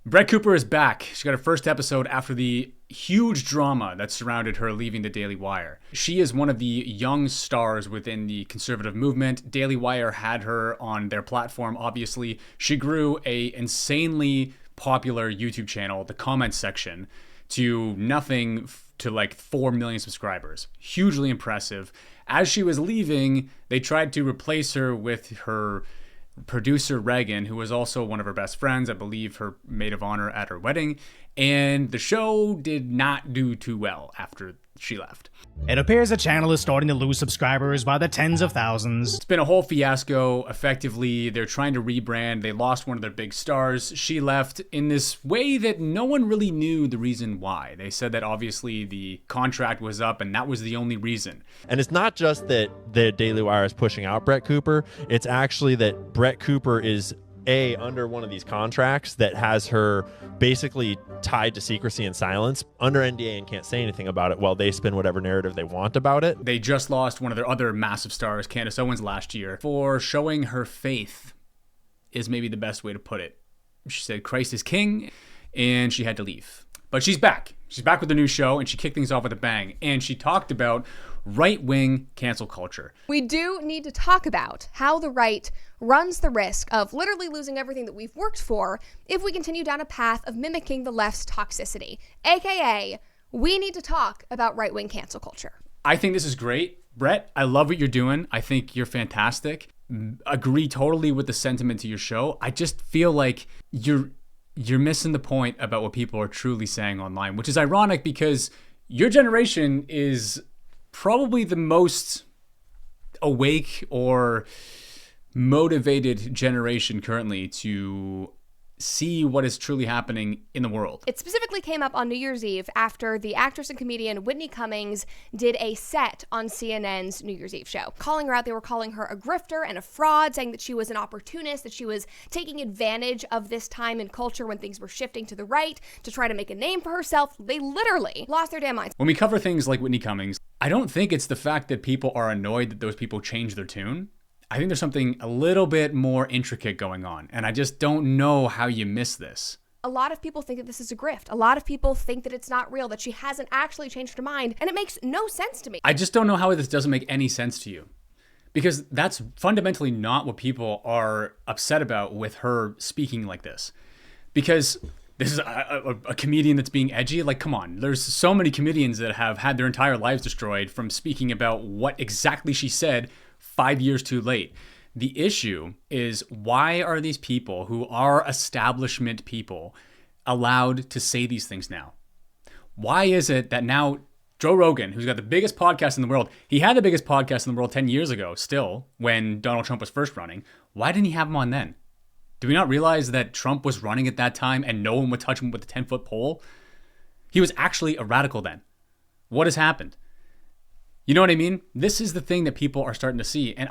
Brett Cooper is back. She got her first episode after the huge drama that surrounded her leaving the Daily Wire. She is one of the young stars within the conservative movement. Daily Wire had her on their platform, obviously. She grew a insanely popular YouTube channel, the comments section, to nothing to like 4 million subscribers. Hugely impressive. As she was leaving, they tried to replace her with her producer Reagan, who was also one of her best friends, I believe her maid of honor at her wedding, and the show did not do too well after she left. It appears the channel is starting to lose subscribers by the tens of thousands. It's been a whole fiasco. Effectively, they're trying to rebrand. They lost one of their big stars. She left in this way that no one really knew the reason why. They said that obviously the contract was up and that was the only reason. And it's not just that the Daily Wire is pushing out Brett Cooper. It's actually that Brett Cooper is under one of these contracts that has her basically tied to secrecy and silence under NDA and can't say anything about it while they spin whatever narrative they want about it. They just lost one of their other massive stars, Candace Owens, last year for showing her faith, is maybe the best way to put it. She said Christ is king, and she had to leave. But she's back. She's back with the new show, and she kicked things off with a bang. And she talked about right-wing cancel culture. We do need to talk about how the right runs the risk of literally losing everything that we've worked for if we continue down a path of mimicking the left's toxicity. AKA, we need to talk about right-wing cancel culture. I think this is great. Brett, I love what you're doing. I think you're fantastic. Agree totally with the sentiment to your show. I just feel like you're missing the point about what people are truly saying online, which is ironic because your generation is probably the most awake or motivated generation currently to see what is truly happening in the world. It specifically came up on New Year's Eve after the actress and comedian Whitney Cummings did a set on CNN's New Year's Eve show. Calling her out, they were calling her a grifter and a fraud, saying that she was an opportunist, that she was taking advantage of this time in culture when things were shifting to the right to try to make a name for herself. They literally lost their damn minds. When we cover things like Whitney Cummings, I don't think it's the fact that people are annoyed that those people change their tune. I think there's something a little bit more intricate going on, and I just don't know how you miss this. A lot of people think that this is a grift. A lot of people think that it's not real, that she hasn't actually changed her mind, and it makes no sense to me. I just don't know how this doesn't make any sense to you, because that's fundamentally not what people are upset about with her speaking like this. Because this is a comedian that's being edgy. Like, come on. There's so many comedians that have had their entire lives destroyed from speaking about what exactly she said 5 years too late. The issue is, why are these people who are establishment people allowed to say these things now? Why is it that now Joe Rogan, who's got the biggest podcast in the world, he had the biggest podcast in the world 10 years ago still, when Donald Trump was first running. Why didn't he have him on then? Do we not realize that Trump was running at that time and no one would touch him with a 10-foot pole? He was actually a radical then. What has happened? You know what I mean? This is the thing that people are starting to see. And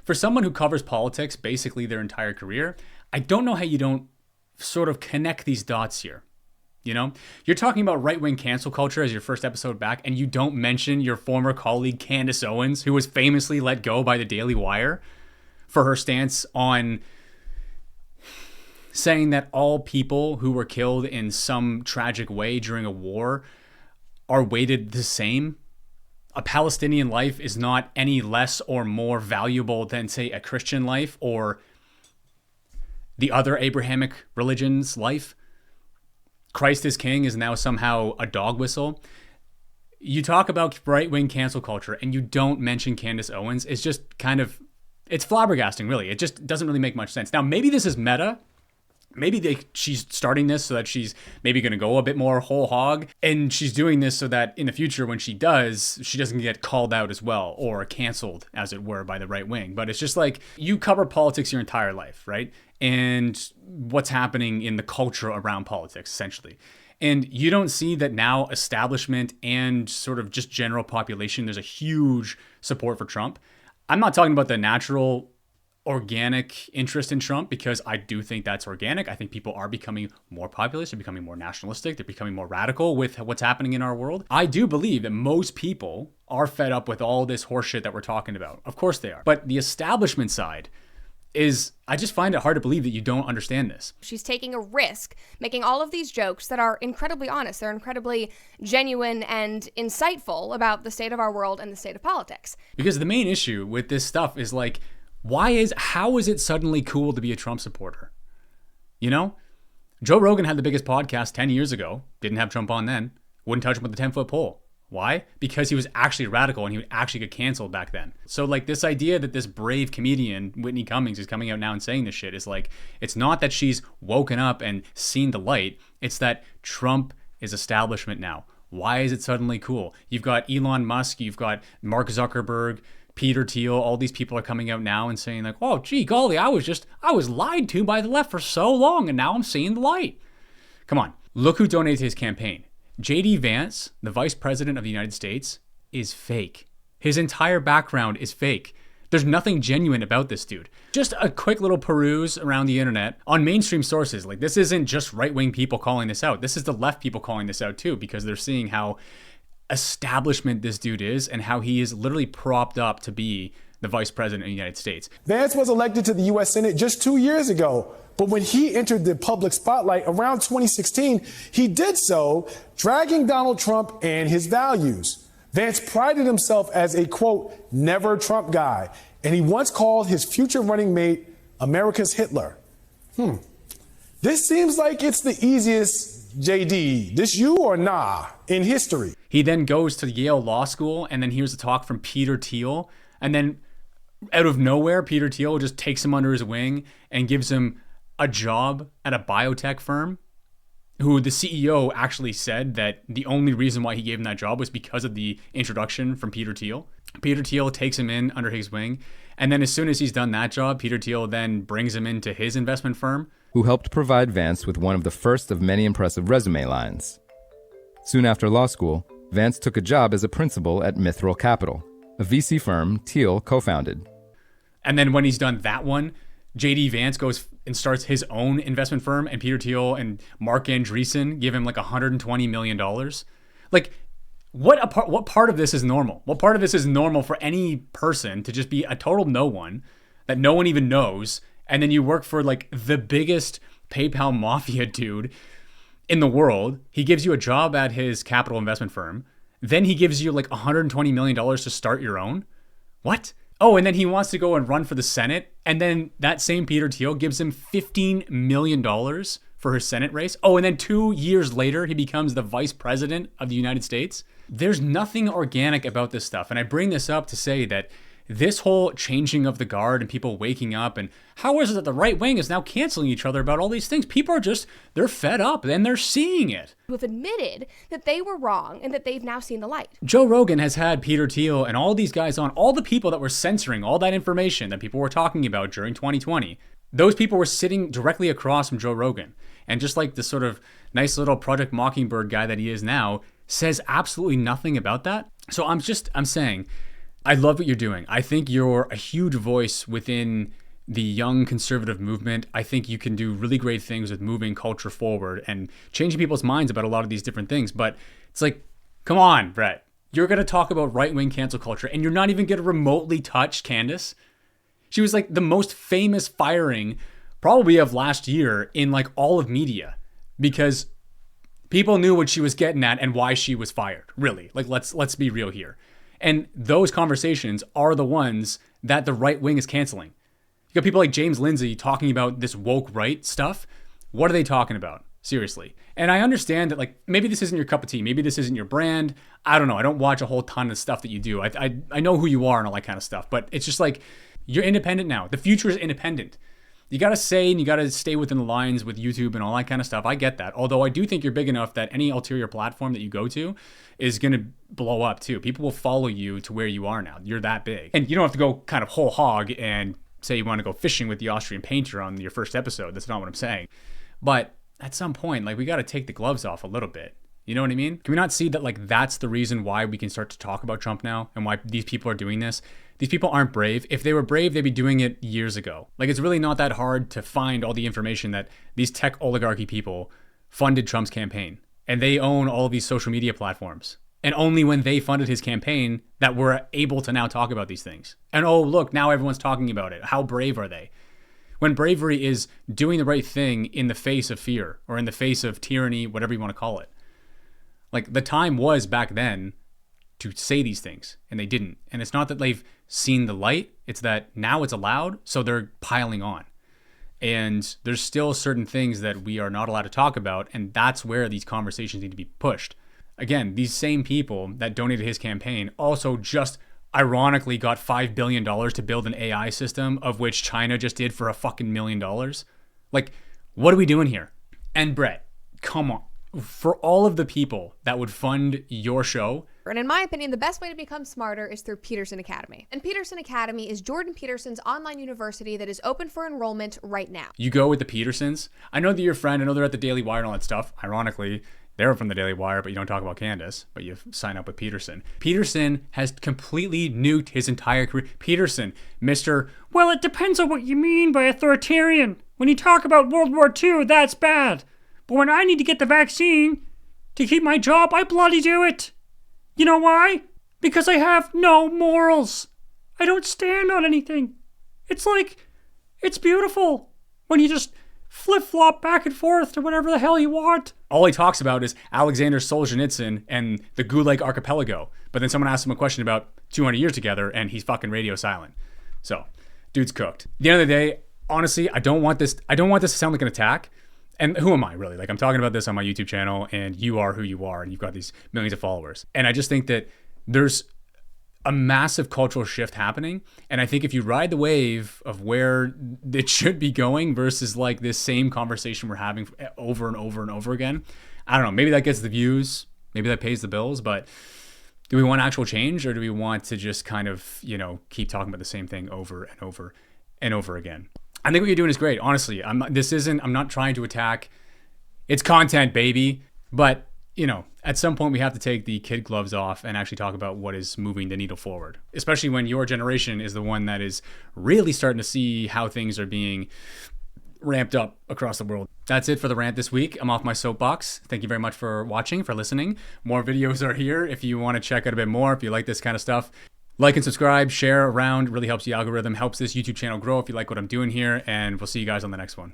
for someone who covers politics basically their entire career, I don't know how you don't sort of connect these dots here. You know, you're talking about right-wing cancel culture as your first episode back, and you don't mention your former colleague Candace Owens, who was famously let go by the Daily Wire for her stance on saying that all people who were killed in some tragic way during a war are weighted the same. A Palestinian life is not any less or more valuable than, say, a Christian life or the other Abrahamic religion's life. Christ is king is now somehow a dog whistle. You talk about right-wing cancel culture and you don't mention Candace Owens. It's just kind of, it's flabbergasting, really. It just doesn't really make much sense. Now, maybe this is meta. Maybe she's starting this so that she's maybe going to go a bit more whole hog. And she's doing this so that in the future, when she does, she doesn't get called out as well or canceled, as it were, by the right wing. But it's just like, you cover politics your entire life, right? And what's happening in the culture around politics, essentially. And you don't see that now establishment and sort of just general population, there's a huge support for Trump. I'm not talking about the natural organic interest in Trump, because I do think that's organic. I think people are becoming more populist, they're becoming more nationalistic, they're becoming more radical with what's happening in our world. I do believe that most people are fed up with all this horseshit that we're talking about. Of course they are. But the establishment side is I just find it hard to believe that you don't understand this. She's taking a risk, making all of these jokes that are incredibly honest. They're incredibly genuine and insightful about the state of our world and the state of politics. Because the main issue with this stuff is like, how is it suddenly cool to be a Trump supporter? You know? Joe Rogan had the biggest podcast 10 years ago. Didn't have Trump on then. Wouldn't touch him with a 10-foot pole. Why? Because he was actually radical and he would actually get canceled back then. So like this idea that this brave comedian, Whitney Cummings, is coming out now and saying this shit is like, it's not that she's woken up and seen the light. It's that Trump is establishment now. Why is it suddenly cool? You've got Elon Musk, you've got Mark Zuckerberg, Peter Thiel, all these people are coming out now and saying like, oh, gee, golly, I was lied to by the left for so long and now I'm seeing the light. Come on, look who donated to his campaign. J.D. Vance, the vice president of the United States, is fake. His entire background is fake. There's nothing genuine about this dude. Just a quick little peruse around the internet on mainstream sources. Like this isn't just right-wing people calling this out. This is the left people calling this out too, because they're seeing how establishment this dude is and how he is literally propped up to be the vice president of the United States. Vance was elected to the U.S. Senate just 2 years ago. But when he entered the public spotlight around 2016, he did so dragging Donald Trump and his values. Vance prided himself as a, quote, never Trump guy. And he once called his future running mate America's Hitler. This seems like it's the easiest JD, this you or nah, in history. He then goes to Yale Law School and then hears a talk from Peter Thiel. And then out of nowhere, Peter Thiel just takes him under his wing and gives him a job at a biotech firm, who the CEO actually said that the only reason why he gave him that job was because of the introduction from Peter Thiel. Peter Thiel takes him in under his wing. And then as soon as he's done that job, Peter Thiel then brings him into his investment firm, who helped provide Vance with one of the first of many impressive resume lines. Soon after law school, Vance took a job as a principal at Mithril Capital, a VC firm Thiel co-founded. And then when he's done that one, J.D. Vance goes and starts his own investment firm, and Peter Thiel and Mark Andreessen give him like $120 million. Like, what part of this is normal? What part of this is normal for any person to just be a total no one that no one even knows, and then you work for like the biggest PayPal mafia dude in the world? He gives you a job at his capital investment firm. Then he gives you like $120 million to start your own. What? Oh, and then he wants to go and run for the Senate. And then that same Peter Thiel gives him $15 million for his Senate race. Oh, and then 2 years later, he becomes the vice president of the United States. There's nothing organic about this stuff. And I bring this up to say that this whole changing of the guard and people waking up, and how is it that the right wing is now canceling each other about all these things? People are just, they're fed up and they're seeing it. Who have admitted that they were wrong and that they've now seen the light. Joe Rogan has had Peter Thiel and all these guys on, all the people that were censoring all that information that people were talking about during 2020. Those people were sitting directly across from Joe Rogan. And just like the sort of nice little Project Mockingbird guy that he is now, says absolutely nothing about that. So I'm saying, I love what you're doing. I think you're a huge voice within the young conservative movement. I think you can do really great things with moving culture forward and changing people's minds about a lot of these different things. But it's like, come on, Brett. You're going to talk about right-wing cancel culture and you're not even going to remotely touch Candace. She was like the most famous firing probably of last year in like all of media because people knew what she was getting at and why she was fired. Really, like let's be real here. And those conversations are the ones that the right wing is canceling. You got people like James Lindsay talking about this woke right stuff. What are they talking about? Seriously. And I understand that like maybe this isn't your cup of tea. Maybe this isn't your brand. I don't know. I don't watch a whole ton of stuff that you do. I know who you are and all that kind of stuff. But it's just like you're independent now. The future is independent. You got to say and you got to stay within the lines with YouTube and all that kind of stuff. I get that. Although I do think you're big enough that any ulterior platform that you go to is going to blow up too. People will follow you to where you are now. You're that big. And you don't have to go kind of whole hog and say you want to go fishing with the Austrian painter on your first episode. That's not what I'm saying. But at some point, like we got to take the gloves off a little bit. You know what I mean? Can we not see that like that's the reason why we can start to talk about Trump now and why these people are doing this? These people aren't brave. If they were brave, they'd be doing it years ago. Like it's really not that hard to find all the information that these tech oligarchy people funded Trump's campaign. And they own all of these social media platforms. And only when they funded his campaign that we're able to now talk about these things. And oh, look, now everyone's talking about it. How brave are they? When bravery is doing the right thing in the face of fear or in the face of tyranny, whatever you want to call it. Like, the time was back then to say these things, and they didn't. And it's not that they've seen the light, it's that now it's allowed, so they're piling on. And there's still certain things that we are not allowed to talk about, and that's where these conversations need to be pushed. Again, these same people that donated his campaign also just ironically got $5 billion to build an AI system, of which China just did for a fucking $1 million. Like, what are we doing here? And Brett, come on. For all of the people that would fund your show. And in my opinion, the best way to become smarter is through Peterson Academy. And Peterson Academy is Jordan Peterson's online university that is open for enrollment right now. You go with the Petersons. I know that you're a friend. I know they're at the Daily Wire and all that stuff. Ironically, they're from the Daily Wire, but you don't talk about Candace, but you sign up with Peterson. Peterson has completely nuked his entire career. Peterson, Mr. Well, it depends on what you mean by authoritarian. When you talk about World War II, that's bad. But when I need to get the vaccine to keep my job, I bloody do it. You know why? Because I have no morals. I don't stand on anything. It's like, it's beautiful when you just flip-flop back and forth to whatever the hell you want. All he talks about is Alexander Solzhenitsyn and the Gulag Archipelago. But then someone asks him a question about 200 years together, and he's fucking radio silent. So, dude's cooked. At the end of the day, honestly, I don't want this to sound like an attack. And who am I, really? Like, I'm talking about this on my YouTube channel, and you are who you are, and you've got these millions of followers. And I just think that there's a massive cultural shift happening. And I think if you ride the wave of where it should be going versus like this same conversation we're having over and over and over again, I don't know, maybe that gets the views, maybe that pays the bills, but do we want actual change, or do we want to just kind of, keep talking about the same thing over and over and over again? I think what you're doing is great. Honestly, I'm not trying to attack. It's content, baby. But, at some point we have to take the kid gloves off and actually talk about what is moving the needle forward, especially when your generation is the one that is really starting to see how things are being ramped up across the world. That's it for the rant this week. I'm off my soapbox. Thank you very much for watching, for listening. More videos are here if you want to check out a bit more, if you like this kind of stuff. Like and subscribe, share around, really helps the algorithm, helps this YouTube channel grow if you like what I'm doing here, and we'll see you guys on the next one.